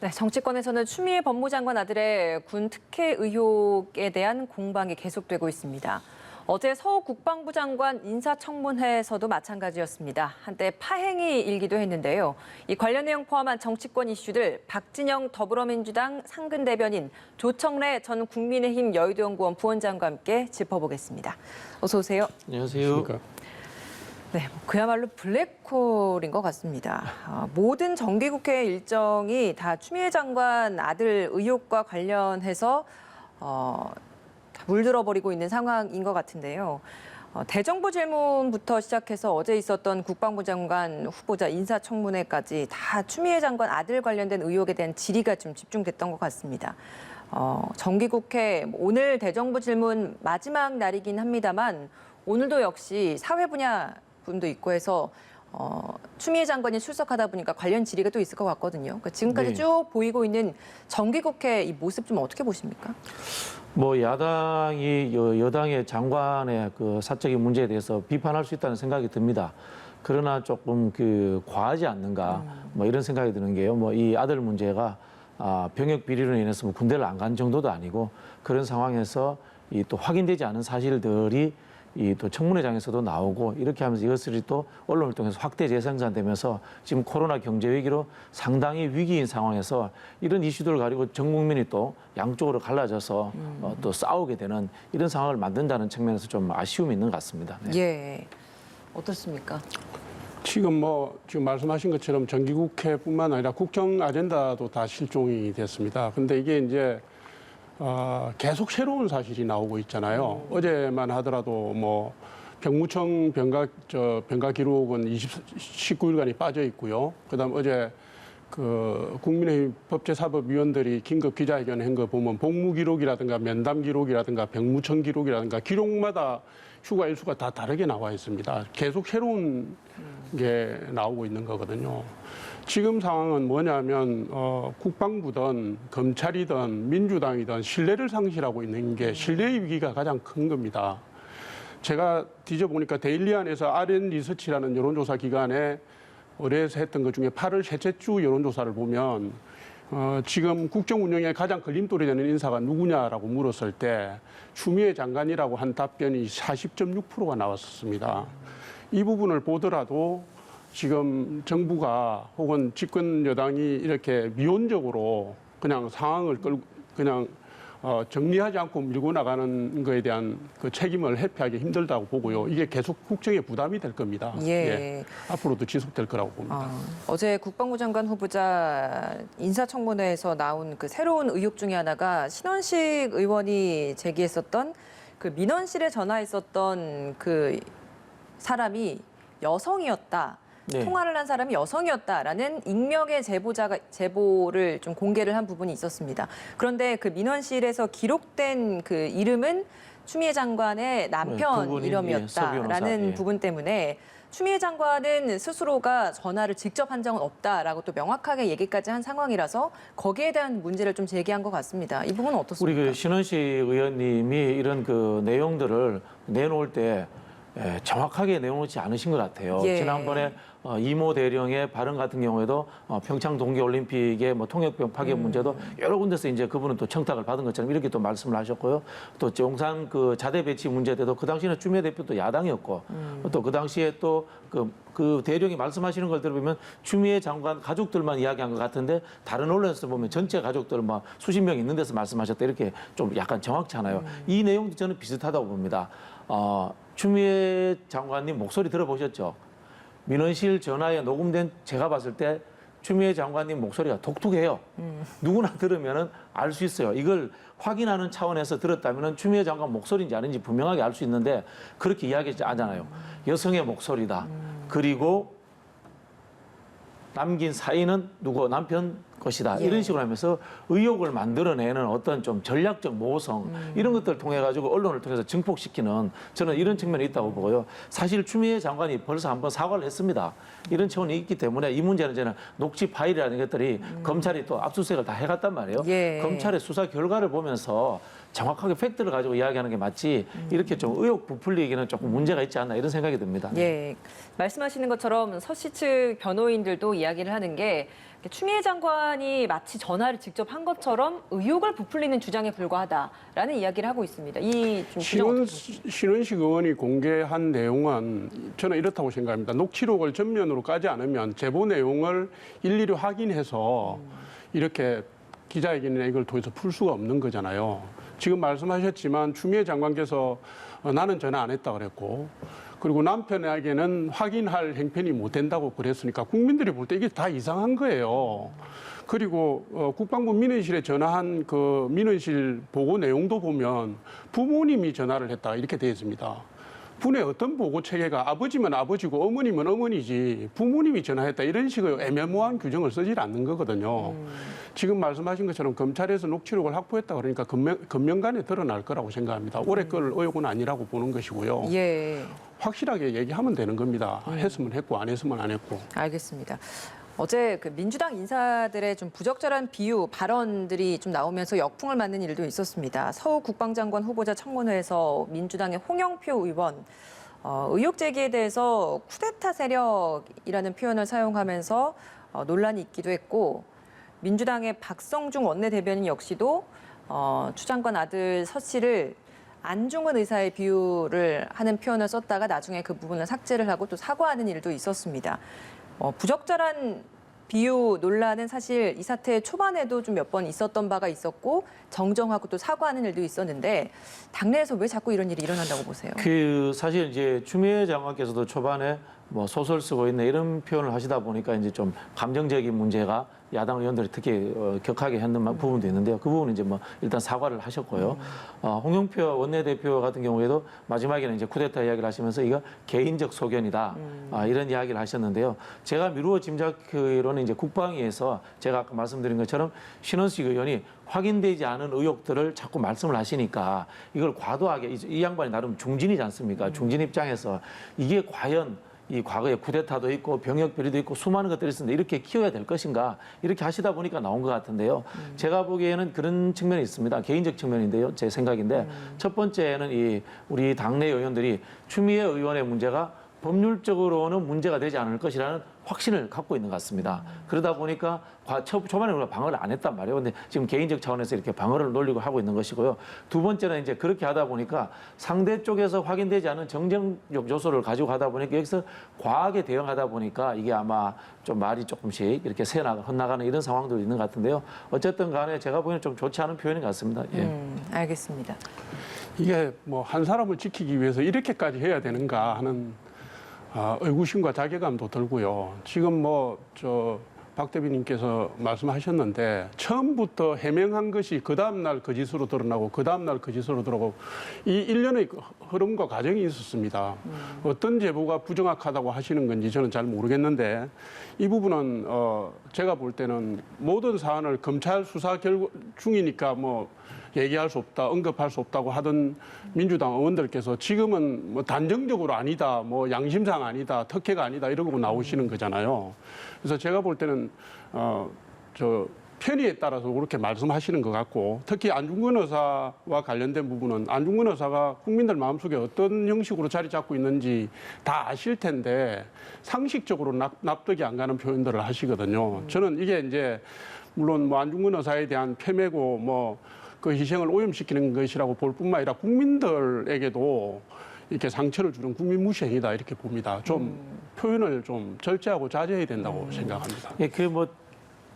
네, 정치권에서는 추미애 법무장관 아들의 군 특혜 의혹에 대한 공방이 계속되고 있습니다. 어제 서 국방부 장관 인사청문회에서도 마찬가지였습니다. 한때 파행이 일기도 했는데요. 이 관련 내용 포함한 정치권 이슈들 박진영 더불어민주당 상근 대변인, 조청래 전 국민의힘 여의도연구원 부원장과 함께 짚어보겠습니다. 어서 오세요. 안녕하세요. 네, 그야말로 블랙홀인 것 같습니다. 모든 정기국회 일정이 다 추미애 장관 아들 의혹과 관련해서 다 물들어버리고 있는 상황인 것 같은데요. 대정부 질문부터 시작해서 어제 있었던 국방부 장관 후보자 인사청문회까지 다 추미애 장관 아들 관련된 의혹에 대한 질의가 좀 집중됐던 것 같습니다. 정기국회 오늘 대정부 질문 마지막 날이긴 합니다만 오늘도 역시 사회 분야 분도 있고 해서 추미애 장관이 출석하다 보니까 관련 질의가 또 있을 것 같거든요. 그러니까 지금까지 쭉 보이고 있는 정기국회 이 모습 좀 어떻게 보십니까? 뭐 야당이 여당의 장관의 그 사적인 문제에 대해서 비판할 수 있다는 생각이 듭니다. 그러나 조금 과하지 않는가 뭐 이런 생각이 드는 게요. 뭐 이 아들 문제가 병역 비리로 인해서 뭐 군대를 안 간 정도도 아니고 그런 상황에서 이 또 확인되지 않은 사실들이 이 또 청문회장에서도 나오고 이렇게 하면서 이것들이 또 언론을 통해서 확대 재생산되면서 지금 코로나 경제 위기로 상당히 위기인 상황에서 이런 이슈들을 가지고 전 국민이 또 양쪽으로 갈라져서 또 싸우게 되는 이런 상황을 만든다는 측면에서 좀 아쉬움이 있는 것 같습니다. 네. 예, 어떻습니까? 지금 말씀하신 것처럼 정기국회뿐만 아니라 국정 아젠다도 다 실종이 됐습니다. 근데 이게 이제 계속 새로운 사실이 나오고 있잖아요. 어제만 하더라도 뭐 병무청 병가 기록은 19일간이 빠져 있고요. 그다음 어제 국민의힘 법제사법위원들이 긴급 기자회견 한 거 보면 복무 기록이라든가 면담 기록이라든가 병무청 기록이라든가 기록마다 휴가 일수가 다 다르게 나와 있습니다. 계속 새로운 게 나오고 있는 거거든요. 지금 상황은 뭐냐면 국방부든 검찰이든 민주당이든 신뢰를 상실하고 있는 게 신뢰의 위기가 가장 큰 겁니다. 제가 뒤져보니까 데일리안에서 RN 리서치라는 여론조사 기관에 올해 했던 것 중에 8월 셋째 주 여론조사를 보면 지금 국정 운영에 가장 걸림돌이 되는 인사가 누구냐라고 물었을 때 추미애 장관이라고 한 답변이 40.6%가 나왔었습니다. 이 부분을 보더라도 지금 정부가 혹은 집권 여당이 이렇게 미온적으로 그냥 상황을 정리하지 않고 밀고 나가는 거에 대한 그 책임을 회피하기 힘들다고 보고요. 이게 계속 국정에 부담이 될 겁니다. 예. 앞으로도 지속될 거라고 봅니다. 어제 국방부 장관 후보자 인사청문회에서 나온 그 새로운 의혹 중에 하나가 신원식 의원이 제기했었던 그 민원실에 전화했었던 그 사람이 여성이었다. 네. 통화를 한 사람이 여성이었다라는 익명의 제보를 좀 공개를 한 부분이 있었습니다. 그런데 그 민원실에서 기록된 그 이름은 추미애 장관의 남편 이름이었다라는 부분 때문에 추미애 장관은 스스로가 전화를 직접 한 적은 없다라고 또 명확하게 얘기까지 한 상황이라서 거기에 대한 문제를 좀 제기한 것 같습니다. 이 부분은 어떻습니까? 우리 신원식 의원님이 이런 내용들을 내놓을 때 정확하게 내놓지 않으신 것 같아요. 예. 지난번에 이모 대령의 발언 같은 경우에도 평창 동계올림픽의 통역병 파견 문제도 여러 군데서 이제 그분은 또 청탁을 받은 것처럼 이렇게 또 말씀을 하셨고요. 또 용산 자대 배치 문제 때도 그 당시에는 추미애 대표도 야당이었고 또 그 당시에 또 그 대령이 말씀하시는 걸 들어보면 추미애 장관 가족들만 이야기한 것 같은데 다른 언론에서 보면 전체 가족들 수십 명 있는 데서 말씀하셨다 이렇게 좀 약간 정확잖아요. 이 내용도 저는 비슷하다고 봅니다. 추미애 장관님 목소리 들어보셨죠? 민원실 전화에 녹음된 제가 봤을 때 추미애 장관님 목소리가 독특해요. 누구나 들으면 알 수 있어요. 이걸 확인하는 차원에서 들었다면 추미애 장관 목소리인지 아닌지 분명하게 알 수 있는데 그렇게 이야기하지 않잖아요. 여성의 목소리다. 그리고 남긴 사인은 누구 남편 것이다. 이런 식으로 하면서 의혹을 만들어내는 어떤 좀 전략적 모성 이런 것들을 통해 가지고 언론을 통해서 증폭시키는 저는 이런 측면이 있다고 보고요. 사실 추미애 장관이 벌써 한번 사과를 했습니다. 이런 차원이 있기 때문에 이 문제는 저는 녹취 파일이라는 것들이 검찰이 또 압수수색을 다 해갔단 말이에요. 예. 검찰의 수사 결과를 보면서 정확하게 팩트를 가지고 이야기하는 게 맞지 이렇게 좀 의혹 부풀리기는 조금 문제가 있지 않나 이런 생각이 듭니다. 예, 말씀하시는 것처럼 서씨 측 변호인들도 이야기를 하는 게 추미애 장관이 마치 전화를 직접 한 것처럼 의혹을 부풀리는 주장에 불과하다라는 이야기를 하고 있습니다. 이 좀 신원식 의원이 공개한 내용은 저는 이렇다고 생각합니다. 녹취록을 전면으로 까지 않으면 제보 내용을 일일이 확인해서 이렇게 기자회견이나 이걸 통해서 풀 수가 없는 거잖아요. 지금 말씀하셨지만 추미애 장관께서 나는 전화 안 했다 그랬고, 그리고 남편에게는 확인할 행편이 못 된다고 그랬으니까 국민들이 볼 때 이게 다 이상한 거예요. 그리고 국방부 민원실에 전화한 그 민원실 보고 내용도 보면 부모님이 전화를 했다 이렇게 되어 있습니다. 분의 어떤 보고 체계가 아버지면 아버지고 어머니면 어머니지 부모님이 전화했다 이런 식의 애매모호한 규정을 쓰질 않는 거거든요. 지금 말씀하신 것처럼 검찰에서 녹취록을 확보했다 그러니까 금명간에 드러날 거라고 생각합니다. 오래 끌 의혹은 아니라고 보는 것이고요. 예. 확실하게 얘기하면 되는 겁니다. 했으면 했고 안 했으면 안 했고. 알겠습니다. 어제 그 민주당 인사들의 좀 부적절한 비유 발언들이 좀 나오면서 역풍을 맞는 일도 있었습니다. 서욱 국방장관 후보자 청문회에서 민주당의 홍영표 의원 의혹 제기에 대해서 쿠데타 세력이라는 표현을 사용하면서 논란이 있기도 했고, 민주당의 박성중 원내대변인 역시도 추 장관 아들 서 씨를 안중근 의사의 비유를 하는 표현을 썼다가 나중에 그 부분을 삭제를 하고 또 사과하는 일도 있었습니다. 부적절한 비유 논란은 사실 이 사태 초반에도 좀 몇 번 있었던 바가 있었고 정정하고 또 사과하는 일도 있었는데 당내에서 왜 자꾸 이런 일이 일어난다고 보세요? 그 사실 이제 추미애 장관께서도 초반에 뭐 소설 쓰고 있네 이런 표현을 하시다 보니까 이제 좀 감정적인 문제가 야당 의원들이 특히 격하게 했는 부분도 있는데요. 그 부분은 이제 뭐 일단 사과를 하셨고요. 홍영표 원내대표 같은 경우에도 마지막에는 이제 쿠데타 이야기를 하시면서 이거 개인적 소견이다 이런 이야기를 하셨는데요. 제가 미루어 짐작하기로는 이제 국방위에서 제가 아까 말씀드린 것처럼 신원식 의원이 확인되지 않은 의혹들을 자꾸 말씀을 하시니까 이걸 과도하게 이 양반이 나름 중진이지 않습니까? 중진 입장에서 이게 과연 이 과거에 쿠데타도 있고 병역 비리도 있고 수많은 것들이 있었는데 이렇게 키워야 될 것인가 이렇게 하시다 보니까 나온 것 같은데요. 제가 보기에는 그런 측면이 있습니다. 개인적 측면인데요. 제 생각인데 첫 번째는 이 우리 당내 의원들이 추미애 의원의 문제가 법률적으로는 문제가 되지 않을 것이라는 확신을 갖고 있는 것 같습니다. 그러다 보니까 초반에 우리가 방어를 안 했단 말이에요. 근데 지금 개인적 차원에서 이렇게 방어를 놀리고 하고 있는 것이고요. 두 번째는 이제 그렇게 하다 보니까 상대 쪽에서 확인되지 않은 정쟁적 요소를 가지고 가다 보니까 여기서 과하게 대응하다 보니까 이게 아마 좀 말이 조금씩 이렇게 헛나가는 이런 상황도 있는 것 같은데요. 어쨌든 간에 제가 보기에는 좀 좋지 않은 표현인 것 같습니다. 예. 알겠습니다. 이게 뭐 한 사람을 지키기 위해서 이렇게까지 해야 되는가 하는 의구심과 자괴감도 들고요. 지금 박 대변인께서 말씀하셨는데 처음부터 해명한 것이 그 다음날 거짓으로 드러나고 그 다음날 거짓으로 드러나고 이 일련의 흐름과 과정이 있었습니다. 어떤 제보가 부정확하다고 하시는 건지 저는 잘 모르겠는데 이 부분은 제가 볼 때는 모든 사안을 검찰 수사 중이니까 얘기할 수 없다, 언급할 수 없다고 하던 민주당 의원들께서 지금은 단정적으로 아니다, 양심상 아니다, 특혜가 아니다 이러고 나오시는 거잖아요. 그래서 제가 볼 때는 편의에 따라서 그렇게 말씀하시는 것 같고, 특히 안중근 의사와 관련된 부분은 안중근 의사가 국민들 마음속에 어떤 형식으로 자리 잡고 있는지 다 아실 텐데 상식적으로 납득이 안 가는 표현들을 하시거든요. 저는 이게 이제 물론 안중근 의사에 대한 폄훼고 그 희생을 오염시키는 것이라고 볼 뿐만 아니라 국민들에게도 이렇게 상처를 주는 국민 무시 행위다 이렇게 봅니다. 좀 표현을 좀 절제하고 자제해야 된다고 생각합니다. 예,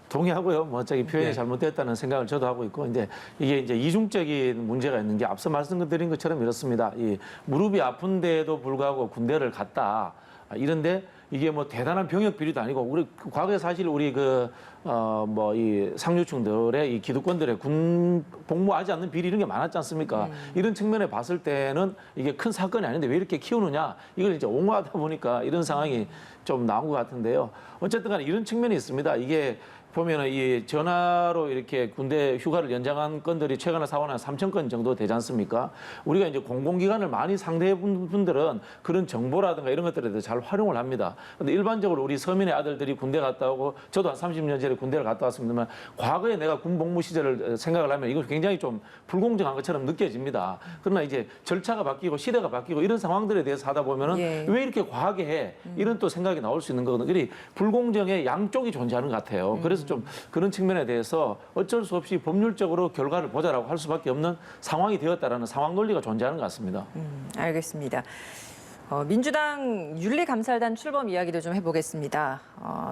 동의하고요. 저기 표현이 잘못됐다는 생각을 저도 하고 있고, 근데 이게 이제 이중적인 문제가 있는 게 앞서 말씀드린 것처럼 이렇습니다. 이 무릎이 아픈데도 불구하고 군대를 갔다. 이런데 이게 대단한 병역 비리도 아니고 우리 과거에 사실 우리 이 상류층들의 이 기득권들의 군 복무하지 않는 비리 이런 게 많았지 않습니까? 이런 측면에 봤을 때는 이게 큰 사건이 아닌데 왜 이렇게 키우느냐? 이걸 이제 옹호하다 보니까 이런 상황이 좀 나온 것 같은데요. 어쨌든 간에 이런 측면이 있습니다. 이게 보면은 이 전화로 이렇게 군대 휴가를 연장한 건들이 최근에 사고는 한 3천 건 정도 되지 않습니까? 우리가 이제 공공기관을 많이 상대해 본 분들은 그런 정보라든가 이런 것들에 대해서 잘 활용을 합니다. 근데 일반적으로 우리 서민의 아들들이 군대 갔다 오고 저도 한 30년 전에 군대를 갔다 왔습니다만 과거에 내가 군 복무 시절을 생각을 하면 이거 굉장히 좀 불공정한 것처럼 느껴집니다. 그러나 이제 절차가 바뀌고 시대가 바뀌고 이런 상황들에 대해서 하다 보면은 예. 왜 이렇게 과하게 해? 이런 또 생각이 나올 수 있는 거거든요. 그리 불공정의 양쪽이 존재하는 것 같아요. 그래서 좀 그런 측면에 대해서 어쩔 수 없이 법률적으로 결과를 보자라고 할 수밖에 없는 상황이 되었다라는 상황 논리가 존재하는 것 같습니다. 알겠습니다. 민주당 윤리감찰단 출범 이야기도 좀 해보겠습니다.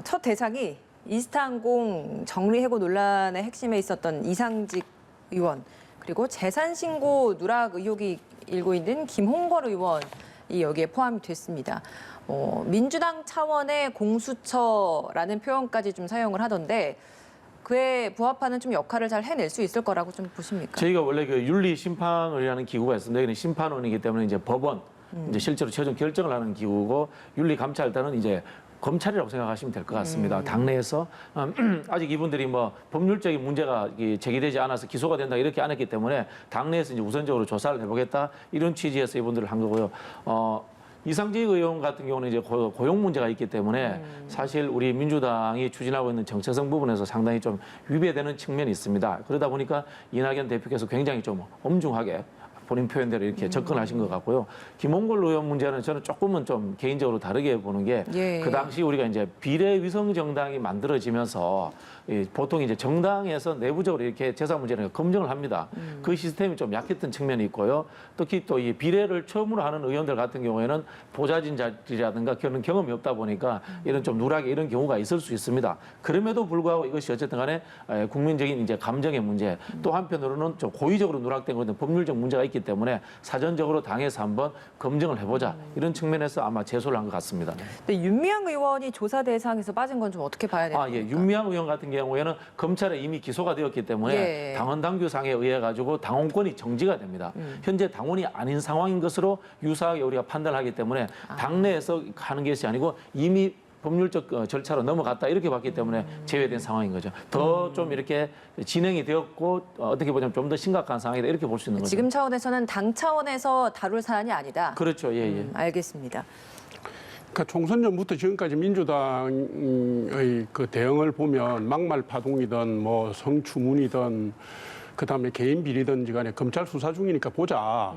첫 대상이 이스타항공 정리해고 논란의 핵심에 있었던 이상직 의원, 그리고 재산신고 누락 의혹이 일고 있는 김홍걸 의원이 여기에 포함이 됐습니다. 민주당 차원의 공수처라는 표현까지 좀 사용을 하던데 그에 부합하는 좀 역할을 잘 해낼 수 있을 거라고 좀 보십니까? 저희가 원래 그 윤리심판원이라는 기구가 있습니다. 여기는 심판원이기 때문에 이제 법원, 이제 실제로 최종 결정을 하는 기구고 윤리감찰단은 이제 검찰이라고 생각하시면 될 것 같습니다. 당내에서 아직 이분들이 뭐 법률적인 문제가 제기되지 않아서 기소가 된다 이렇게 안 했기 때문에 당내에서 이제 우선적으로 조사를 해보겠다 이런 취지에서 이분들을 한 거고요. 이상직 의원 같은 경우는 이제 고용 문제가 있기 때문에 사실 우리 민주당이 추진하고 있는 정체성 부분에서 상당히 좀 위배되는 측면이 있습니다. 그러다 보니까 이낙연 대표께서 굉장히 좀 엄중하게 본인 표현대로 이렇게 접근하신 것 같고요. 김홍걸 의원 문제는 저는 조금은 좀 개인적으로 다르게 보는 게 그 당시 우리가 이제 비례위성 정당이 만들어지면서 보통 이제 정당에서 내부적으로 이렇게 재산 문제를 검증을 합니다. 그 시스템이 좀 약했던 측면이 있고요. 특히 또 이 비례를 처음으로 하는 의원들 같은 경우에는 보좌진 자리라든가 그런 경험이 없다 보니까 이런 좀 누락이 이런 경우가 있을 수 있습니다. 그럼에도 불구하고 이것이 어쨌든 간에 국민적인 이제 감정의 문제 또 한편으로는 좀 고의적으로 누락된 것은 법률적 문제가 있기 때문에 사전적으로 당에서 한번 검증을 해보자 이런 측면에서 아마 제소를 한 것 같습니다. 근데 윤미향 의원이 조사 대상에서 빠진 건 좀 어떻게 봐야 될까요? 예. 윤미향 의원 같은 경우에는 검찰에 이미 기소가 되었기 때문에 당원 당규상에 의해 가지고 당원권이 정지가 됩니다. 현재 당원이 아닌 상황인 것으로 유사하게 우리가 판단하기 때문에 당내에서 하는 것이 아니고 이미 법률적 절차로 넘어갔다 이렇게 봤기 때문에 제외된 상황인 거죠. 더 좀 이렇게 진행이 되었고 어떻게 보자면 좀 더 심각한 상황이다 이렇게 볼 수 있는 거죠. 지금 차원에서는 당 차원에서 다룰 사안이 아니다. 그렇죠. 예. 알겠습니다. 그러니까 총선 전부터 지금까지 민주당의 그 대응을 보면 막말 파동이든 뭐 성추문이든 그다음에 개인 비리든지 간에 검찰 수사 중이니까 보자.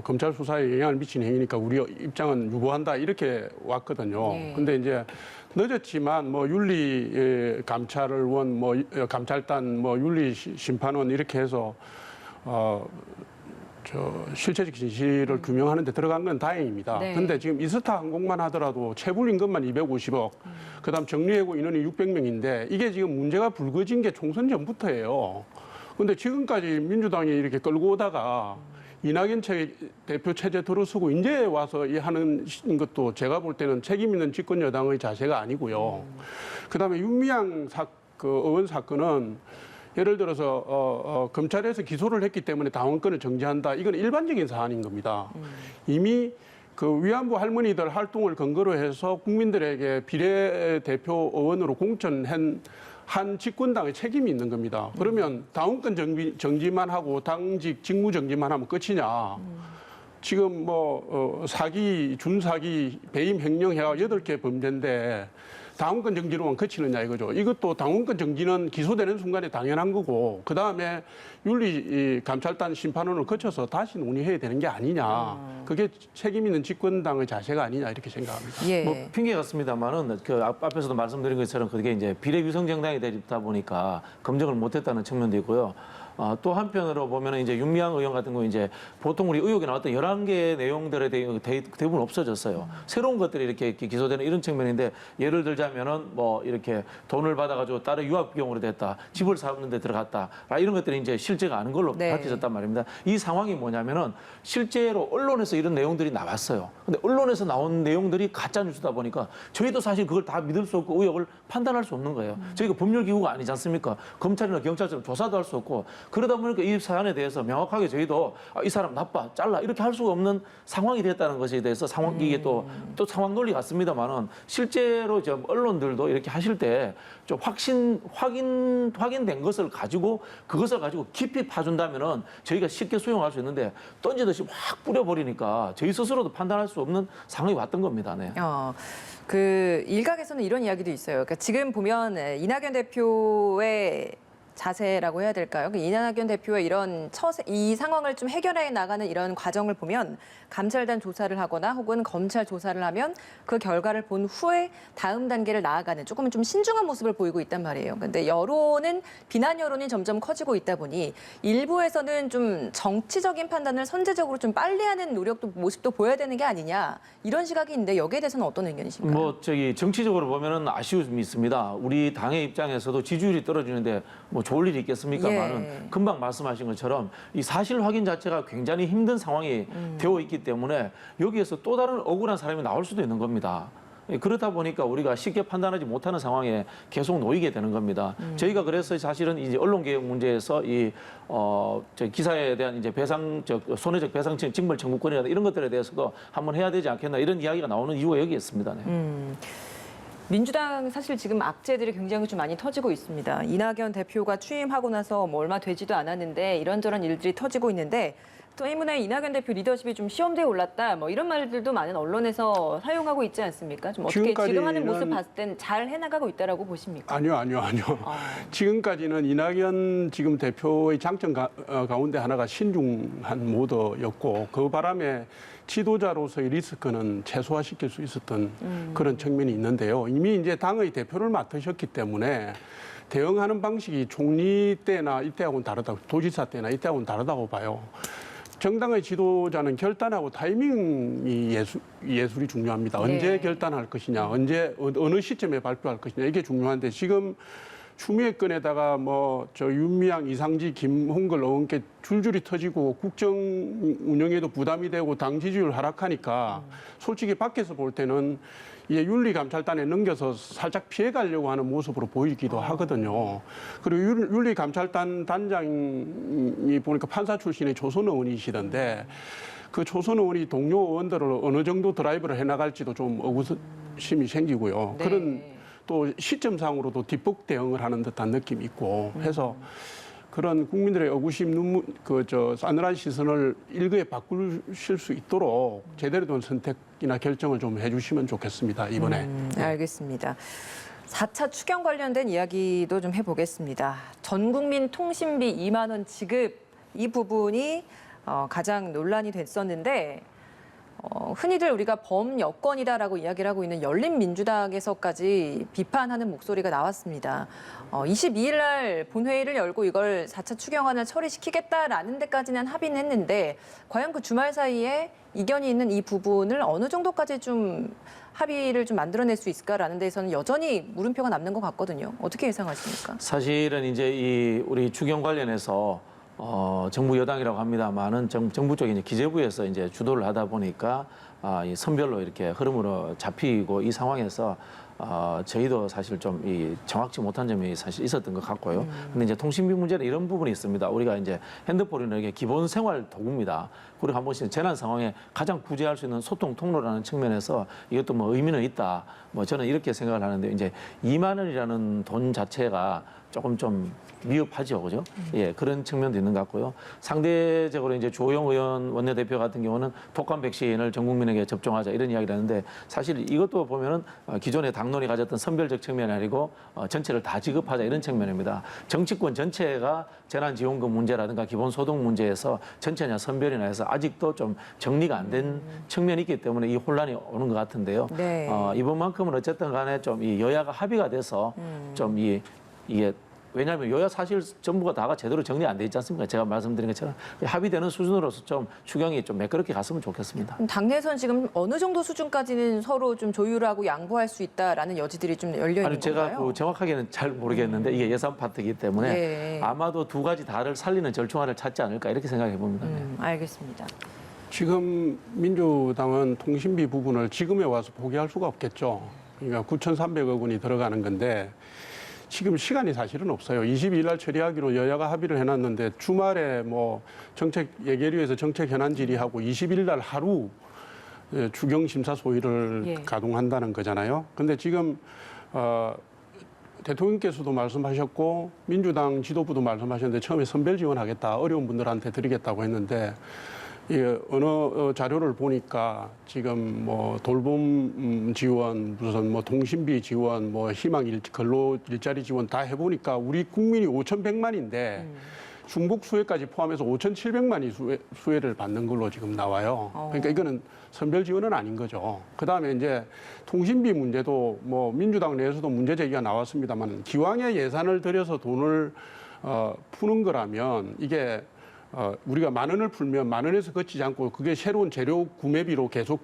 검찰 수사에 영향을 미치는 행위니까 우리 입장은 유보한다 이렇게 왔거든요. 근데 이제 늦었지만 뭐 윤리 감찰원, 뭐 감찰단, 뭐 윤리 심판원 이렇게 해서 실체적 진실을 규명하는 데 들어간 건 다행입니다. 근데 지금 이스타 항공만 하더라도 체불 임금만 250억, 그다음 정리해고 인원이 600명인데 이게 지금 문제가 불거진 게 총선 전부터예요. 근데 지금까지 민주당이 이렇게 끌고 오다가 이낙연 대표 체제 들어서고 이제 와서 이 하는 것도 제가 볼 때는 책임 있는 집권 여당의 자세가 아니고요. 그다음에 윤미향 의원 사건은 예를 들어서 검찰에서 기소를 했기 때문에 당원권을 정지한다. 이건 일반적인 사안인 겁니다. 이미 그 위안부 할머니들 활동을 근거로 해서 국민들에게 비례대표 의원으로 공천한 집권당의 책임이 있는 겁니다. 그러면 당원권 정지만 하고 당직 직무 정지만 하면 끝이냐. 지금 뭐 사기, 준사기, 배임 횡령 해가 8개 범죄인데 당원권 정지로만 그치느냐 이거죠. 이것도 당원권 정지는 기소되는 순간에 당연한 거고 그다음에 윤리감찰단 심판원을 거쳐서 다시 논의해야 되는 게 아니냐. 그게 책임 있는 집권당의 자세가 아니냐 이렇게 생각합니다. 뭐 핑계 같습니다만은 그 앞에서도 말씀드린 것처럼 그게 이제 비례위성 정당이 되다 보니까 검증을 못했다는 측면도 있고요. 또 한편으로 보면 이제 윤미향 의원 같은 경우 이제 보통 우리 의혹이 나왔던 11개의 내용들에 대부분 없어졌어요. 새로운 것들이 이렇게 기소되는 이런 측면인데 예를 들자면은 뭐 이렇게 돈을 받아가지고 다른 유학 비용으로 됐다, 집을 사는 데 들어갔다, 이런 것들이 이제 실제가 아닌 걸로 밝혀졌단 말입니다. 이 상황이 뭐냐면은 실제로 언론에서 이런 내용들이 나왔어요. 근데 언론에서 나온 내용들이 가짜 뉴스다 보니까 저희도 사실 그걸 다 믿을 수 없고 의혹을 판단할 수 없는 거예요. 저희가 법률기구가 아니지 않습니까? 검찰이나 경찰처럼 조사도 할 수 없고 그러다 보니까 이 사안에 대해서 명확하게 저희도 이 사람 나빠, 잘라 이렇게 할 수가 없는 상황이 됐다는 것에 대해서 이게 또 상황 논리 같습니다만은 실제로 좀 언론들도 이렇게 하실 때 좀 확인된 것을 가지고 그것을 가지고 깊이 파준다면은 저희가 쉽게 수용할 수 있는데 던지듯이 확 뿌려버리니까 저희 스스로도 판단할 수 없는 상황이 왔던 겁니다. 네. 그 일각에서는 이런 이야기도 있어요. 그러니까 지금 보면 이낙연 대표의 자세라고 해야 될까요? 그 이낙연 대표의 이런 이 상황을 좀 해결해 나가는 이런 과정을 보면 감찰단 조사를 하거나 혹은 검찰 조사를 하면 그 결과를 본 후에 다음 단계를 나아가는 조금은 좀 신중한 모습을 보이고 있단 말이에요. 근데 비난 여론이 점점 커지고 있다 보니 일부에서는 좀 정치적인 판단을 선제적으로 좀 빨리 하는 모습도 보여야 되는 게 아니냐 이런 시각이 있는데 여기에 대해서는 어떤 의견이신가요? 정치적으로 보면은 아쉬움이 있습니다. 우리 당의 입장에서도 지지율이 떨어지는데 좋을 일이 있겠습니까만은 금방 말씀하신 것처럼 이 사실 확인 자체가 굉장히 힘든 상황이 되어 있기 때문에 여기에서 또 다른 억울한 사람이 나올 수도 있는 겁니다. 그렇다 보니까 우리가 쉽게 판단하지 못하는 상황에 계속 놓이게 되는 겁니다. 저희가 그래서 사실은 이제 언론개혁 문제에서 기사에 대한 이제 손해적 배상 징벌 청구권이나 이런 것들에 대해서도 한번 해야 되지 않겠나 이런 이야기가 나오는 이유가 여기 있습니다. 네. 민주당 사실 지금 악재들이 굉장히 좀 많이 터지고 있습니다. 이낙연 대표가 취임하고 나서 얼마 되지도 않았는데 이런저런 일들이 터지고 있는데 또 이문에 이낙연 대표 리더십이 좀 시험대에 올랐다 이런 말들도 많은 언론에서 사용하고 있지 않습니까? 좀 어떻게 지금 하는 모습 봤을 땐 잘 해나가고 있다라고 보십니까? 아니요. 지금까지는 이낙연 지금 대표의 장점 가운데 하나가 신중한 모드였고 그 바람에 지도자로서의 리스크는 최소화시킬 수 있었던 그런 측면이 있는데요. 이미 이제 당의 대표를 맡으셨기 때문에 대응하는 방식이 총리 때나 이때하고는 다르다고, 도지사 때나 이때하고는 다르다고 봐요. 정당의 지도자는 결단하고 타이밍이 예술이 중요합니다. 언제 결단할 것이냐, 어느 시점에 발표할 것이냐 이게 중요한데 지금 추미애 건에다가 윤미향, 이상지, 김홍걸 의원께 줄줄이 터지고 국정 운영에도 부담이 되고 당 지지율 하락하니까 솔직히 밖에서 볼 때는 윤리감찰단에 넘겨서 살짝 피해가려고 하는 모습으로 보이기도 하거든요. 그리고 윤리감찰단 단장이 보니까 판사 출신의 조선 의원이시던데 그 조선 의원이 동료 의원들을 어느 정도 드라이브를 해나갈지도 좀 의구심이 생기고요. 네. 그런 또 시점상으로도 뒷북 대응을 하는 듯한 느낌이 있고 해서 그런 국민들의 의구심, 싸늘한 시선을 일거에 바꾸실 수 있도록 제대로 된 선택이나 결정을 좀 해주시면 좋겠습니다, 이번에. 알겠습니다. 4차 추경 관련된 이야기도 좀 해보겠습니다. 전 국민 통신비 2만 원 지급 이 부분이 가장 논란이 됐었는데 흔히들 우리가 범여권이다라고 이야기를 하고 있는 열린민주당에서까지 비판하는 목소리가 나왔습니다. 22일 날 본회의를 열고 이걸 4차 추경안을 처리시키겠다라는 데까지는 합의는 했는데 과연 그 주말 사이에 이견이 있는 이 부분을 어느 정도까지 좀 합의를 좀 만들어낼 수 있을까라는 데에서는 여전히 물음표가 남는 것 같거든요. 어떻게 예상하십니까? 사실은 이제 우리 추경 관련해서 정부 여당이라고 합니다만은 정부 쪽에 이제 기재부에서 이제 주도를 하다 보니까 이 선별로 이렇게 흐름으로 잡히고 이 상황에서 저희도 사실 좀 정확치 못한 점이 사실 있었던 것 같고요. 근데 이제 통신비 문제는 이런 부분이 있습니다. 우리가 이제 핸드폰이라는 게 기본 생활 도구입니다. 그리고 한 번씩 재난 상황에 가장 구제할 수 있는 소통 통로라는 측면에서 이것도 의미는 있다. 저는 이렇게 생각을 하는데 이제 2만 원이라는 돈 자체가 조금 좀 미흡하죠, 그죠? 예, 그런 측면도 있는 것 같고요. 상대적으로 이제 조영 의원 원내대표 같은 경우는 독감 백신을 전 국민에게 접종하자 이런 이야기를 하는데 사실 이것도 보면은 기존의 당론이 가졌던 선별적 측면이 아니고 전체를 다 지급하자 이런 측면입니다. 정치권 전체가 재난지원금 문제라든가 기본소득 문제에서 전체냐 선별이나 해서 아직도 좀 정리가 안 된 측면이 있기 때문에 이 혼란이 오는 것 같은데요. 네. 이번만큼은 어쨌든 간에 좀 이 여야가 합의가 돼서 좀 이게 왜냐하면 여야 사실 정부가 다가 제대로 정리 안 돼 있지 않습니까? 제가 말씀드린 것처럼 합의되는 수준으로서 좀 추경이 좀 매끄럽게 갔으면 좋겠습니다. 당내에서는 지금 어느 정도 수준까지는 서로 좀 조율하고 양보할 수 있다라는 여지들이 좀 열려 있는 제가 건가요? 정확하게는 잘 모르겠는데 이게 예산 파트이기 때문에 네. 아마도 두 가지 다를 살리는 절충안을 찾지 않을까 이렇게 생각해 봅니다. 알겠습니다. 지금 민주당은 통신비 부분을 지금에 와서 포기할 수가 없겠죠. 그러니까 9,300억 원이 들어가는 건데 지금 시간이 사실은 없어요. 22일 날 처리하기로 여야가 합의를 해놨는데 주말에 뭐 정책 예결위에서 정책 현안 질의하고 21일 날 하루 추경 심사 소위를 예. 가동한다는 거잖아요. 근데 지금 대통령께서도 말씀하셨고 민주당 지도부도 말씀하셨는데 처음에 선별 지원하겠다, 어려운 분들한테 드리겠다고 했는데 어느 자료를 보니까 지금 뭐 돌봄 지원, 무슨 뭐 통신비 지원, 뭐 희망 근로 일자리 지원 다 해보니까 우리 국민이 5,100만인데 중복 수혜까지 포함해서 5,700만이 수혜를 받는 걸로 지금 나와요. 그러니까 이거는 선별 지원은 아닌 거죠. 그 다음에 이제 통신비 문제도 뭐 민주당 내에서도 문제 제기가 나왔습니다만 기왕에 예산을 들여서 돈을 푸는 거라면 이게 우리가 10,000원을 풀면 10,000원에서 그치지 않고 그게 새로운 재료 구매비로 계속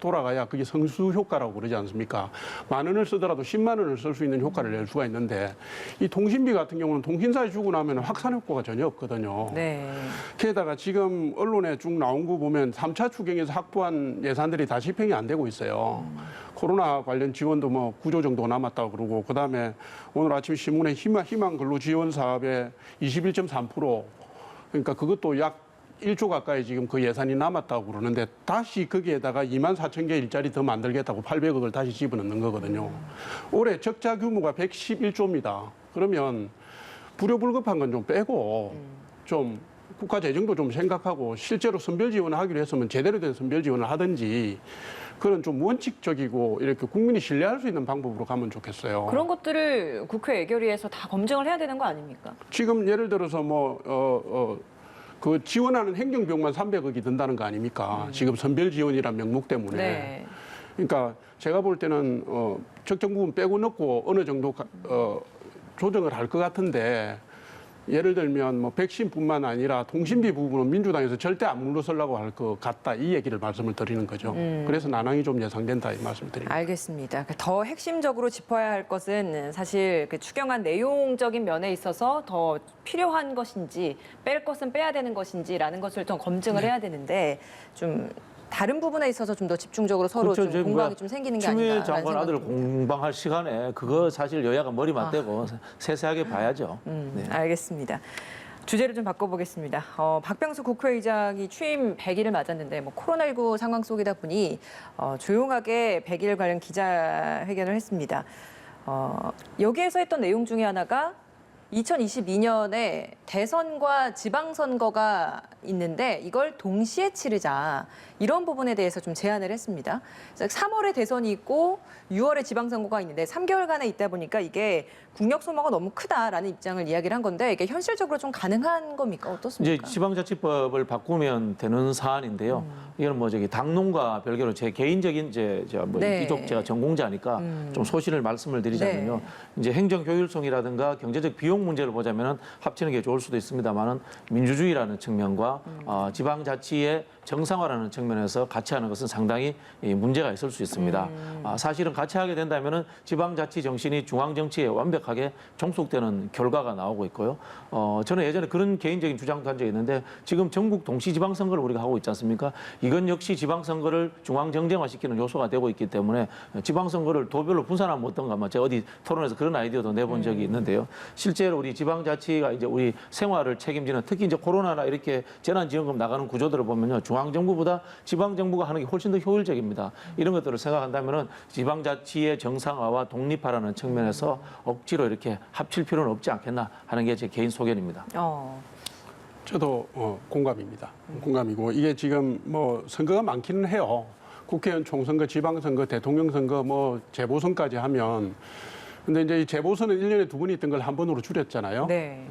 돌아가야 그게 성수 효과라고 그러지 않습니까? 10,000원을 쓰더라도 10만 원을 쓸 수 있는 효과를 낼 수가 있는데 이 통신비 같은 경우는 통신사에 주고 나면 확산 효과가 전혀 없거든요. 네. 게다가 지금 언론에 쭉 나온 거 보면 3차 추경에서 확보한 예산들이 다 집행이 안 되고 있어요. 코로나 관련 지원도 뭐 9조 정도 남았다고 그러고 그다음에 오늘 아침 신문에 희망 근로 지원 사업에 21.3% 그러니까 그것도 약 1조 가까이 지금 그 예산이 남았다고 그러는데 다시 거기에다가 24,000개 일자리 더 만들겠다고 800억을 다시 집어넣는 거거든요. 올해 적자 규모가 111조입니다. 그러면 불효불급한 건 좀 빼고 좀 국가 재정도 좀 생각하고 실제로 선별 지원을 하기로 했으면 제대로 된 선별 지원을 하든지 그런 좀 원칙적이고 이렇게 국민이 신뢰할 수 있는 방법으로 가면 좋겠어요. 그런 것들을 국회 예결위에서 다 검증을 해야 되는 거 아닙니까? 지금 예를 들어서 그 지원하는 행정비용만 300억이 든다는 거 아닙니까? 지금 선별 지원이란 명목 때문에. 네. 그러니까 제가 볼 때는 적정 부분 빼고 넣고 어느 정도 조정을 할 것 같은데 예를 들면 뭐 백신뿐만 아니라 통신비 부분은 민주당에서 절대 안 물러서려고 할 것 같다 이 얘기를 말씀을 드리는 거죠. 그래서 난항이 좀 예상된다 이 말씀을 드립니다. 알겠습니다. 더 핵심적으로 짚어야 할 것은 사실 그 추경안 내용적인 면에 있어서 더 필요한 것인지 뺄 것은 빼야 되는 것인지라는 것을 좀 검증을 해야 되는데 좀 다른 부분에 있어서 좀 더 집중적으로 서로 그렇죠. 좀 공방이 좀 생기는 게 아닌가라는 추미애 장관 아들 생각이 듭니다. 공방할 시간에 그거 사실 여야가 머리 맞대고 세세하게 봐야죠. 네. 알겠습니다. 주제를 좀 바꿔보겠습니다. 박병수 국회의장이 취임 100일을 맞았는데 뭐 코로나19 상황 속이다 보니 조용하게 100일 관련 기자회견을 했습니다. 여기에서 했던 내용 중에 하나가 2022년에 대선과 지방선거가 있는데 이걸 동시에 치르자 이런 부분에 대해서 좀 제안을 했습니다. 3월에 대선이 있고 6월에 지방선거가 있는데 3개월간에 있다 보니까 이게 국력 소모가 너무 크다라는 입장을 이야기를 한 건데 이게 현실적으로 좀 가능한 겁니까? 어떻습니까? 이제 지방자치법을 바꾸면 되는 사안인데요. 이거는 뭐 당론과 별개로 제 개인적인 네. 이쪽 제가 전공자니까 좀 소신을 말씀을 드리자면요. 네. 이제 행정 효율성이라든가 경제적 비용 문제를 보자면은 합치는 게 좋을 수도 있습니다만은 민주주의라는 측면과 지방자치의 정상화라는 측면에서 같이 하는 것은 상당히 문제가 있을 수 있습니다. 사실은 같이 하게 된다면은 지방자치 정신이 중앙정치에 완벽하게 종속되는 결과가 나오고 있고요. 저는 예전에 그런 개인적인 주장도 한 적이 있는데 지금 전국 동시지방선거를 우리가 하고 있지 않습니까? 이건 역시 지방선거를 중앙정쟁화시키는 요소가 되고 있기 때문에 지방선거를 도별로 분산하면 어떤가? 제가 어디 토론에서 그런 아이디어도 내본 적이 있는데요. 실제로 우리 지방자치가 이제 우리 생활을 책임지는 특히 이제 코로나나 이렇게 재난지원금 나가는 구조들을 보면요. 중앙정부보다 지방정부가 하는 게 훨씬 더 효율적입니다. 이런 것들을 생각한다면은 지방자치의 정상화와 독립화라는 측면에서 억지로 이렇게 합칠 필요는 없지 않겠나 하는 게 제 개인 소견입니다. 저도 공감입니다. 공감이고 이게 지금 뭐 선거가 많기는 해요. 국회의원 총선거, 지방선거, 대통령 선거, 뭐 재보선까지 하면 근데 이제 이 재보선은 1년에 2번 있던 걸 한 번으로 줄였잖아요. 네.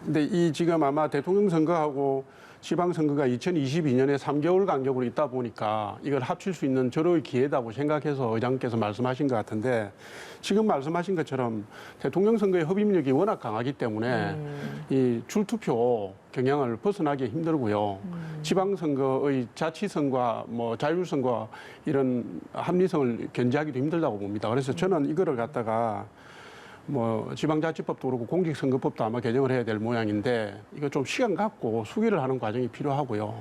근데 이 지금 아마 대통령 선거하고 지방선거가 2022년에 3개월 간격으로 있다 보니까 이걸 합칠 수 있는 절호의 기회다고 생각해서 의장께서 말씀하신 것 같은데 지금 말씀하신 것처럼 대통령 선거의 흡입력이 워낙 강하기 때문에 이 출투표 경향을 벗어나기 힘들고요. 지방선거의 자치성과 뭐 자율성과 이런 합리성을 견제하기도 힘들다고 봅니다. 그래서 저는 이거를 갖다가 뭐 지방자치법도 그렇고 공직선거법도 아마 개정을 해야 될 모양인데 이거 좀 시간 갖고 수기를 하는 과정이 필요하고요.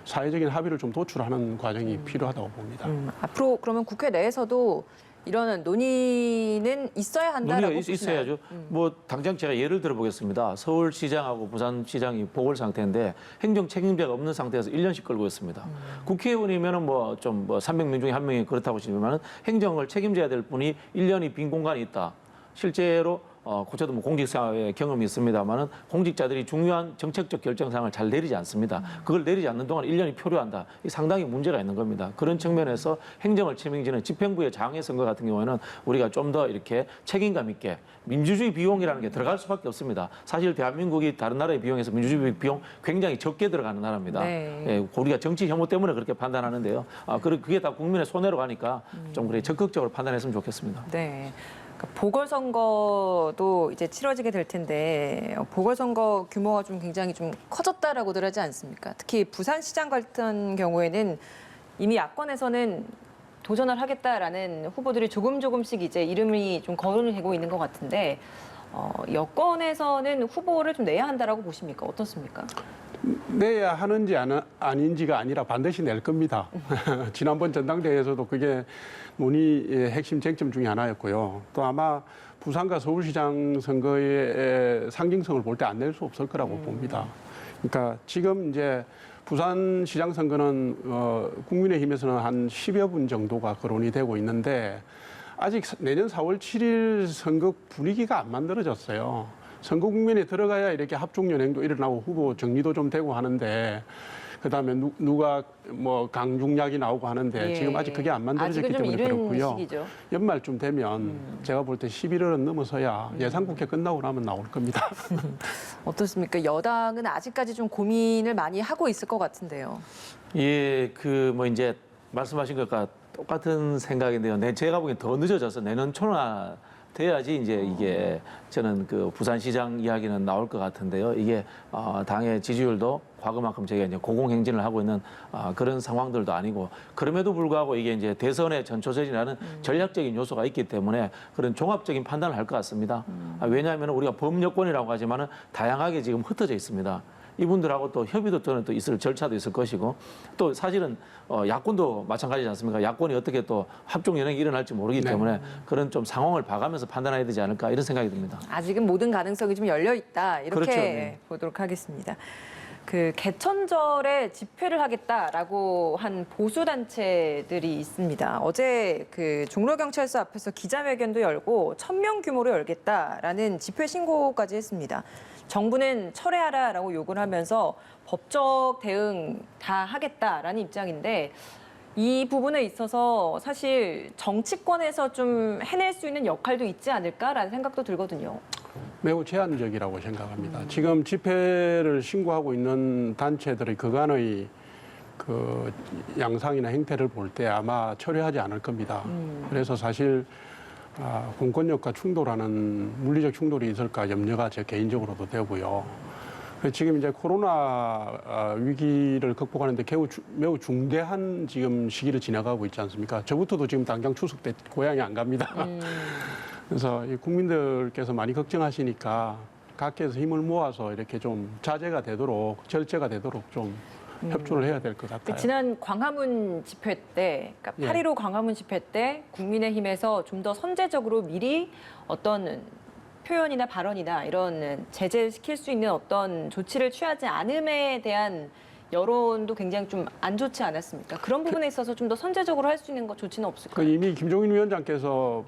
사회적인 합의를 좀 도출하는 과정이 필요하다고 봅니다. 앞으로 그러면 국회 내에서도 이런 논의는 있어야 한다라고 논의가 보시나요? 있어야죠. 뭐 당장 제가 예를 들어 보겠습니다. 서울시장하고 부산시장이 보궐 상태인데 행정 책임자가 없는 상태에서 1년씩 끌고 있습니다. 국회의원이면은 뭐 좀 뭐 300명 중에 한 명이 그렇다고 치지만은 행정을 책임져야 될 분이 1년이 빈 공간이 있다. 실제로 저도 뭐 공직사회 경험이 있습니다만은 공직자들이 중요한 정책적 결정사항을 잘 내리지 않습니다. 그걸 내리지 않는 동안 1년이 표류한다. 이 상당히 문제가 있는 겁니다. 그런 측면에서 행정을 책임지는 집행부의 장애 선거 같은 경우에는 우리가 좀 더 이렇게 책임감 있게 민주주의 비용이라는 게 들어갈 수밖에 없습니다. 사실 대한민국이 다른 나라의 비용에서 민주주의 비용 굉장히 적게 들어가는 나라입니다. 네. 예, 우리가 정치 혐오 때문에 그렇게 판단하는데요. 그게 다 국민의 손해로 가니까 좀 그래 적극적으로 판단했으면 좋겠습니다. 네. 그러니까 보궐선거도 이제 치러지게 될 텐데 보궐선거 규모가 좀 굉장히 좀 커졌다라고들 하지 않습니까? 특히 부산시장 같은 경우에는 이미 야권에서는 도전을 하겠다라는 후보들이 조금씩 이제 이름이 좀 거론이 되고 있는 것 같은데 여권에서는 후보를 좀 내야 한다라고 보십니까? 어떻습니까? 내야 하는지 아닌지가 아니라 반드시 낼 겁니다. 지난번 전당대회에서도 그게 논의의 핵심 쟁점 중에 하나였고요. 또 아마 부산과 서울시장 선거의 상징성을 볼 때 안 낼 수 없을 거라고 봅니다. 그러니까 지금 이제 부산시장 선거는 국민의힘에서는 한 10여 분 정도가 거론이 되고 있는데 아직 내년 4월 7일 선거 분위기가 안 만들어졌어요. 선거 국면에 들어가야 이렇게 합종 연행도 일어나고 후보 정리도 좀 되고 하는데 그다음에 누가 뭐 강중약이 나오고 하는데 예. 지금 아직 그게 안 만들어졌기 아직은 좀 때문에 이른 그렇고요. 시기죠. 연말쯤 되면 제가 볼 때 11월은 넘어서야 예산국회 끝나고 나면 나올 겁니다. 어떻습니까? 여당은 아직까지 좀 고민을 많이 하고 있을 것 같은데요. 예, 뭐 이제 말씀하신 것과 똑같은 생각인데요. 제가 보기엔 더 늦어져서 내년 초나 돼야지 이제 이게 저는 그 부산시장 이야기는 나올 것 같은데요. 이게 당의 지지율도 과거만큼 저희가 이제 고공행진을 하고 있는 그런 상황들도 아니고 그럼에도 불구하고 이게 이제 대선의 전초전이라는 전략적인 요소가 있기 때문에 그런 종합적인 판단을 할 것 같습니다. 왜냐하면 우리가 범여권이라고 하지만은 다양하게 지금 흩어져 있습니다. 이분들하고 또 협의도 또는 또 있을 절차도 있을 것이고 또 사실은 야권도 마찬가지지 않습니까? 야권이 어떻게 또 합종 연행이 일어날지 모르기 때문에 그런 좀 상황을 봐가면서 판단해야 되지 않을까 이런 생각이 듭니다. 아직은 모든 가능성이 좀 열려 있다 이렇게 그렇죠. 네. 보도록 하겠습니다. 그 개천절에 집회를 하겠다라고 한 보수 단체들이 있습니다. 어제 그 종로경찰서 앞에서 기자회견도 열고 1,000명 규모로 열겠다라는 집회 신고까지 했습니다. 정부는 철회하라라고 요구를 하면서 법적 대응 다 하겠다라는 입장인데 이 부분에 있어서 사실 정치권에서 좀 해낼 수 있는 역할도 있지 않을까라는 생각도 들거든요. 매우 제한적이라고 생각합니다. 지금 집회를 신고하고 있는 단체들의 그간의 그 양상이나 행태를 볼 때 아마 철회하지 않을 겁니다. 그래서 사실 공권력과 충돌하는 물리적 충돌이 있을까 염려가 제 개인적으로도 되고요. 지금 이제 코로나 위기를 극복하는데 매우 중대한 지금 시기를 지나가고 있지 않습니까? 저부터도 지금 당장 추석 때 고향에 안 갑니다. 그래서 이 국민들께서 많이 걱정하시니까 각계에서 힘을 모아서 이렇게 좀 자제가 되도록 절제가 되도록 좀 협조를 해야 될 것 같아요. 지난 광화문 집회 때, 그러니까 8.15 광화문 집회 때 국민의힘에서 좀 더 선제적으로 미리 어떤 표현이나 발언이나 이런 제재시킬 수 있는 어떤 조치를 취하지 않음에 대한 여론도 굉장히 좀 안 좋지 않았습니까? 그런 부분에 있어서 좀 더 선제적으로 할 수 있는 조치는 없을까요? 이미 김종인 위원장께서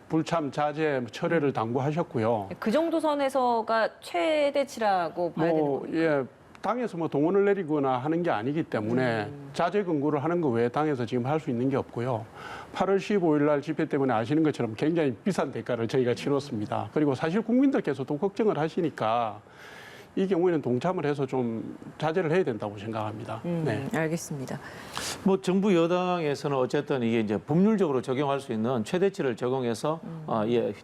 불참 자제 철회를 당부하셨고요. 그 정도 선에서가 최대치라고 봐야 되는 겁니까? 예, 당에서 동원을 내리거나 하는 게 아니기 때문에 자제 근거를 하는 거 외에 당에서 지금 할 수 있는 게 없고요. 8월 15일 날 집회 때문에 아시는 것처럼 굉장히 비싼 대가를 저희가 치렀습니다. 그리고 사실 국민들께서도 걱정을 하시니까 이 경우에는 동참을 해서 좀 자제를 해야 된다고 생각합니다. 네. 알겠습니다. 뭐 정부 여당에서는 어쨌든 이게 이제 법률적으로 적용할 수 있는 최대치를 적용해서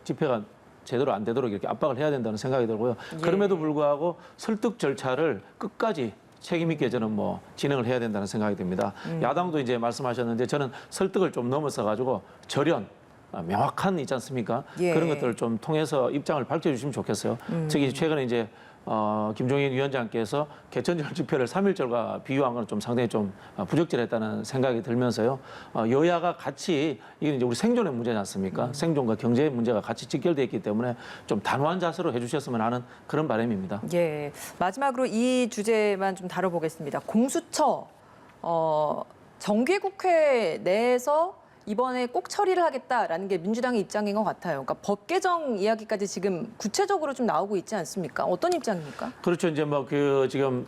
집회가 제대로 안 되도록 이렇게 압박을 해야 된다는 생각이 들고요. 그럼에도 불구하고 설득 절차를 끝까지 책임 있게 저는 진행을 해야 된다는 생각이 듭니다. 야당도 이제 말씀하셨는데 저는 설득을 좀 넘어서 가지고 절연 명확한 있지 않습니까? 예. 그런 것들을 좀 통해서 입장을 밝혀주시면 좋겠어요. 특히 최근에 이제 김종인 위원장께서 개천절 집회를 3.1절과 비유한 건 좀 상당히 좀 부적절했다는 생각이 들면서요. 여야가 같이 이게 이제 우리 생존의 문제지 않습니까? 생존과 경제의 문제가 같이 직결되어 있기 때문에 좀 단호한 자세로 해주셨으면 하는 그런 바람입니다. 예. 마지막으로 이 주제만 좀 다뤄보겠습니다. 공수처 정기국회 내에서 이번에 꼭 처리를 하겠다라는 게 민주당의 입장인 것 같아요. 그러니까 법 개정 이야기까지 지금 구체적으로 좀 나오고 있지 않습니까? 어떤 입장입니까? 그렇죠. 이제 뭐 지금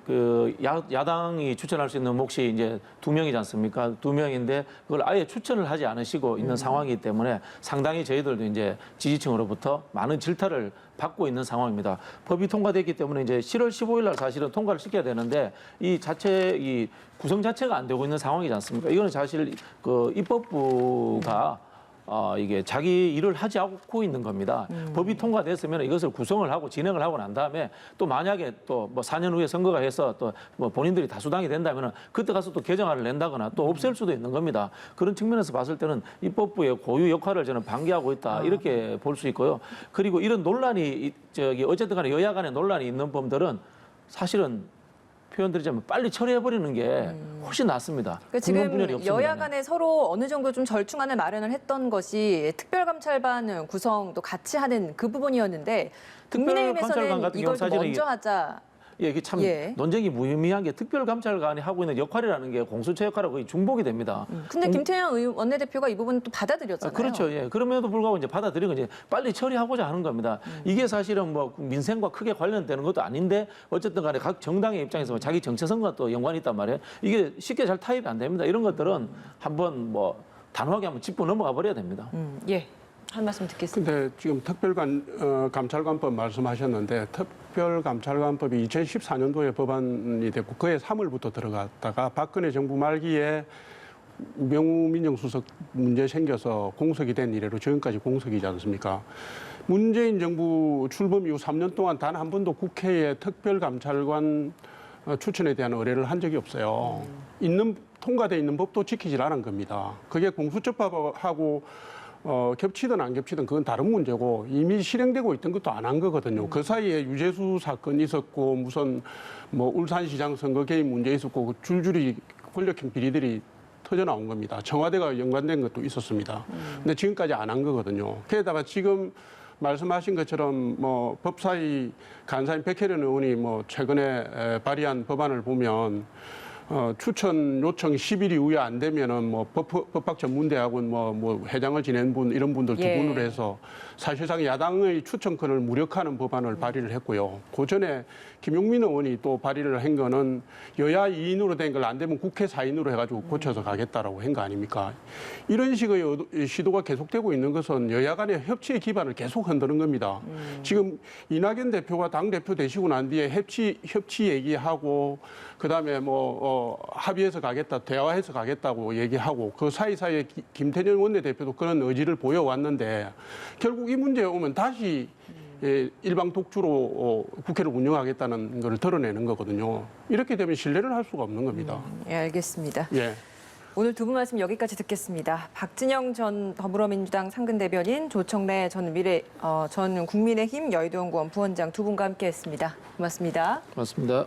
야당이 추천할 수 있는 몫이 이제 2명이지 않습니까? 2명인데 그걸 아예 추천을 하지 않으시고 있는 상황이기 때문에 상당히 저희들도 이제 지지층으로부터 많은 질타를 받고 있는 상황입니다. 법이 통과됐기 때문에 이제 7월 15일 날 사실은 통과를 시켜야 되는데 이 구성 자체가 안 되고 있는 상황이지 않습니까? 이거는 사실 입법부가 이게 자기 일을 하지 않고 있는 겁니다. 법이 통과됐으면 이것을 구성을 하고 진행을 하고 난 다음에 또 만약에 또 뭐 4년 후에 선거가 해서 또 뭐 본인들이 다수당이 된다면은 그때 가서 또 개정안을 낸다거나 또 없앨 수도 있는 겁니다. 그런 측면에서 봤을 때는 입법부의 고유 역할을 저는 방기하고 있다 이렇게 볼 수 있고요. 그리고 이런 논란이 어쨌든 간에 여야 간에 논란이 있는 법들은 사실은 표현드리자면 빨리 처리해버리는 게 훨씬 낫습니다. 그러니까 분열이 지금 없습니다. 여야 간에 서로 어느 정도 좀 절충안을 마련을 했던 것이 특별감찰반 구성도 같이 하는 그 부분이었는데 특별감찰관 국민의힘에서는 같은 이걸 경우 사실은 먼저 하자. 예, 이게 참 예. 논쟁이 무의미한 게 특별감찰관이 하고 있는 역할이라는 게 공수처 역할하고 거의 중복이 됩니다. 근데 김태형 원내대표가 이 부분 또 받아들였잖아요. 그렇죠. 예. 그럼에도 불구하고 이제 받아들인 건 이제 빨리 처리하고자 하는 겁니다. 이게 사실은 뭐 민생과 크게 관련되는 것도 아닌데 어쨌든 간에 각 정당의 입장에서 자기 정체 선거와 또 연관이 있단 말이에요. 이게 쉽게 잘 타입이 안 됩니다. 이런 것들은 한번 뭐 단호하게 한번 짚고 넘어가 버려야 됩니다. 예. 한 말씀 듣겠습니다. 근데 지금 특별감찰관법 말씀하셨는데 특별감찰관법이 2014년도에 법안이 됐고 그해 3월부터 들어갔다가 박근혜 정부 말기에 명우민정 수석 문제 생겨서 공석이 된 이래로 지금까지 공석이지 않습니까? 문재인 정부 출범 이후 3년 동안 단 한 번도 국회에 특별감찰관 추천에 대한 의뢰를 한 적이 없어요. 통과돼 있는 법도 지키질 않은 겁니다. 그게 공수처법하고 겹치든 안 겹치든 그건 다른 문제고 이미 실행되고 있던 것도 안 한 거거든요. 그 사이에 유재수 사건 있었고 무슨 뭐 울산시장 선거 개입 문제 있었고 줄줄이 권력형 비리들이 터져 나온 겁니다. 청와대가 연관된 것도 있었습니다. 근데 지금까지 안 한 거거든요. 게다가 지금 말씀하신 것처럼 뭐 법사위 간사인 백혜련 의원이 뭐 최근에 발의한 법안을 보면 추천 요청 10일 이후에 안 되면은 뭐 법학전문대학원 뭐 회장을 지낸 분 이런 분들 두 예. 분으로 해서 사실상 야당의 추천권을 무력화하는 법안을 발의를 했고요. 그 전에 김용민 의원이 또 발의를 한 거는 여야 2인으로 된 걸 안 되면 국회 4인으로 해가지고 고쳐서 가겠다라고 한 거 아닙니까? 이런 식의 시도가 계속되고 있는 것은 여야 간의 협치의 기반을 계속 흔드는 겁니다. 지금 이낙연 대표가 당 대표 되시고 난 뒤에 협치 얘기하고 그다음에 합의해서 가겠다, 대화해서 가겠다고 얘기하고 그 사이사이에 김태년 원내대표도 그런 의지를 보여왔는데 결국 이 문제에 오면 다시 일방 독주로 국회를 운영하겠다는 걸 드러내는 거거든요. 이렇게 되면 신뢰를 할 수가 없는 겁니다. 예, 알겠습니다. 예. 오늘 두 분 말씀 여기까지 듣겠습니다. 박진영 전 더불어민주당 상근대변인, 조청래 전 국민의힘 여의도연구원 부원장 두 분과 함께했습니다. 고맙습니다. 맞습니다.